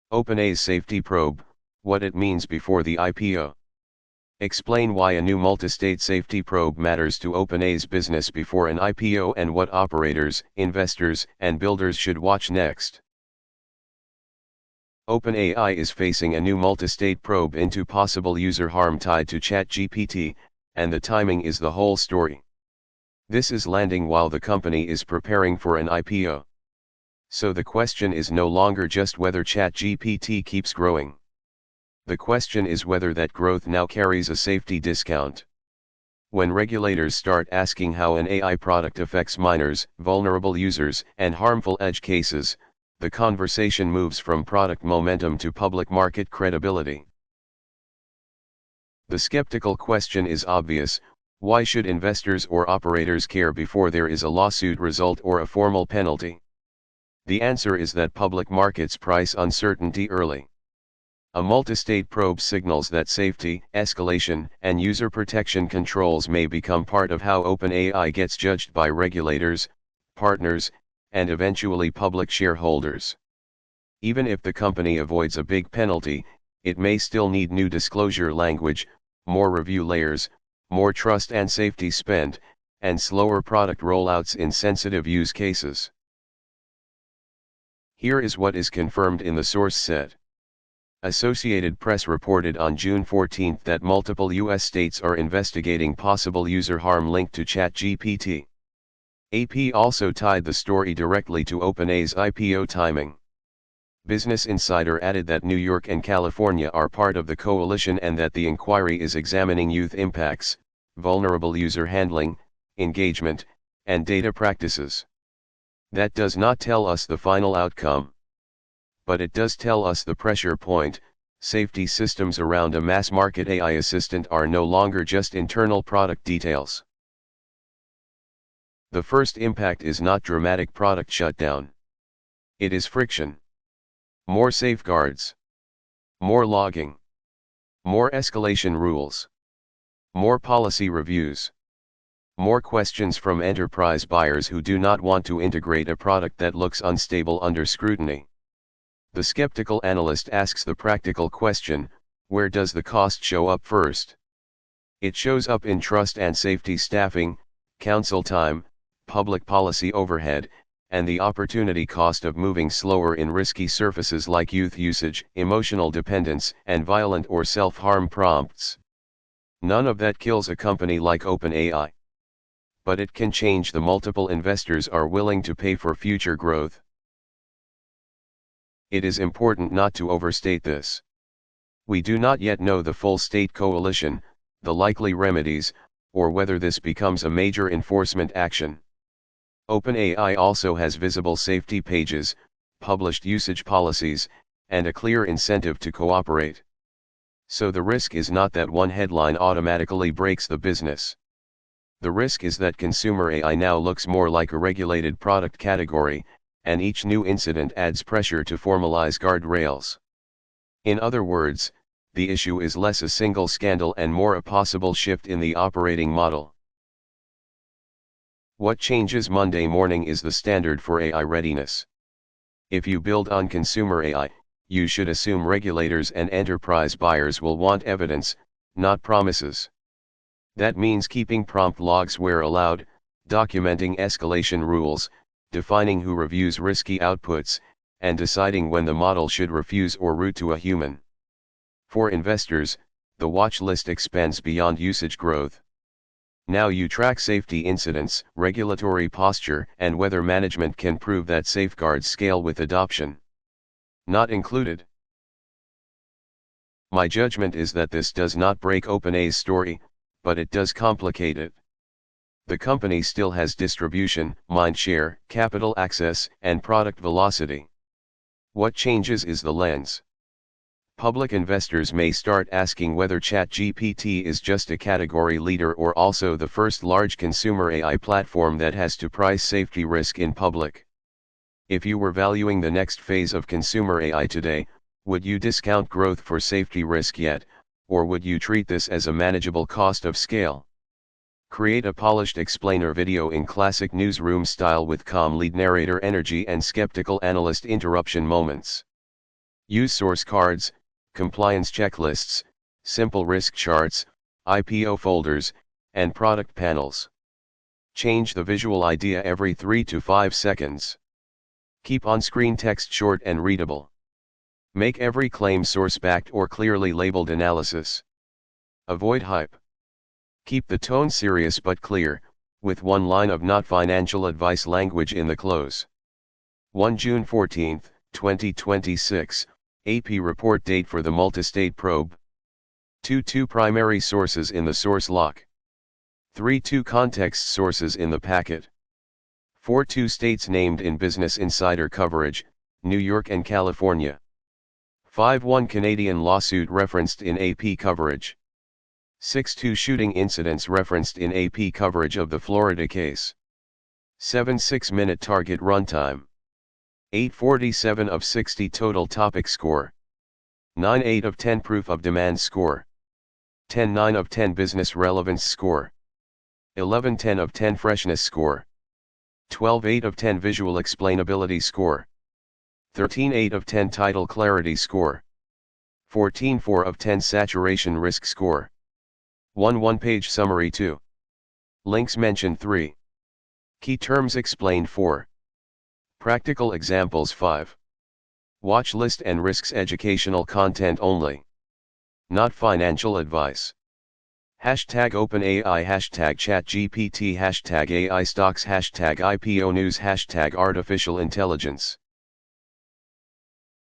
OpenAI's safety probe, what it means before the IPO. Explain why a new multistate safety probe matters to OpenAI's business before an IPO and what operators, investors, and builders should watch next. OpenAI is facing a new multistate probe into possible user harm tied to ChatGPT, and the timing is the whole story. This is landing while the company is preparing for an IPO. So the question is no longer just whether ChatGPT keeps growing. The question is whether that growth now carries a safety discount. When regulators start asking how an AI product affects minors, vulnerable users, and harmful edge cases, the conversation moves from product momentum to public market credibility. The skeptical question is obvious: why should investors or operators care before there is a lawsuit result or a formal penalty? The answer is that public markets price uncertainty early. A multistate probe signals that safety, escalation, and user protection controls may become part of how OpenAI gets judged by regulators, partners, and eventually public shareholders. Even if the company avoids a big penalty, it may still need new disclosure language, more review layers, more trust and safety spend, and slower product rollouts in sensitive use cases. Here is what is confirmed in the source set. Associated Press reported on June 14 that multiple U.S. states are investigating possible user harm linked to ChatGPT. AP also tied the story directly to OpenAI's IPO timing. Business Insider added that New York and California are part of the coalition and that the inquiry is examining youth impacts, vulnerable user handling, engagement, and data practices. That does not tell us the final outcome. But it does tell us the pressure point: safety systems around a mass-market AI assistant are no longer just internal product details. The first impact is not dramatic product shutdown. It is friction. More safeguards. More logging. More escalation rules. More policy reviews. More questions from enterprise buyers who do not want to integrate a product that looks unstable under scrutiny. The skeptical analyst asks the practical question: where does the cost show up first? It shows up in trust and safety staffing, counsel time, public policy overhead, and the opportunity cost of moving slower in risky surfaces like youth usage, emotional dependence, and violent or self-harm prompts. None of that kills a company like OpenAI. But it can change the multiple investors are willing to pay for future growth. It is important not to overstate this. We do not yet know the full state coalition, the likely remedies, or whether this becomes a major enforcement action. OpenAI also has visible safety pages, published usage policies, and a clear incentive to cooperate. So the risk is not that one headline automatically breaks the business. The risk is that consumer AI now looks more like a regulated product category, and each new incident adds pressure to formalize guardrails. In other words, the issue is less a single scandal and more a possible shift in the operating model. What changes Monday morning is the standard for AI readiness. If you build on consumer AI, you should assume regulators and enterprise buyers will want evidence, not promises. That means keeping prompt logs where allowed, documenting escalation rules, defining who reviews risky outputs, and deciding when the model should refuse or route to a human. For investors, the watch list expands beyond usage growth. Now you track safety incidents, regulatory posture, and whether management can prove that safeguards scale with adoption. Not included. My judgment is that this does not break OpenAI's story, but it does complicate it. The company still has distribution, mindshare, capital access, and product velocity. What changes is the lens. Public investors may start asking whether ChatGPT is just a category leader or also the first large consumer AI platform that has to price safety risk in public. If you were valuing the next phase of consumer AI today, would you discount growth for safety risk yet, or would you treat this as a manageable cost of scale? Create a polished explainer video in classic newsroom style with calm lead narrator energy and skeptical analyst interruption moments. Use source cards, compliance checklists, simple risk charts, IPO folders, and product panels. Change the visual idea every 3 to 5 seconds. Keep on-screen text short and readable. Make every claim source-backed or clearly labeled analysis. Avoid hype. Keep the tone serious but clear, with one line of not financial advice language in the close. 1 June 14, 2026, AP report date for the multistate probe. 2 primary sources in the source lock. 3 context sources in the packet. 4 states named in Business Insider coverage, New York and California. 5 Canadian lawsuit referenced in AP coverage. 6 shooting incidents referenced in AP coverage of the Florida case. 7 6-minute target runtime. 847 of 60 total topic score. 9 8 of 10 proof of demand score. 10 9 of 10 business relevance score. 11 10 of 10 freshness score. 12 8 of 10 visual explainability score. 13 8 of 10 title clarity score. 14 4 of 10 saturation risk score. 1 1-page summary 2. Links mentioned 3. Key terms explained 4. Practical examples 5. Watch list and risks educational content only. Not financial advice. Hashtag OpenAI, hashtag ChatGPT, hashtag AI stocks, hashtag IPO news, hashtag artificial intelligence.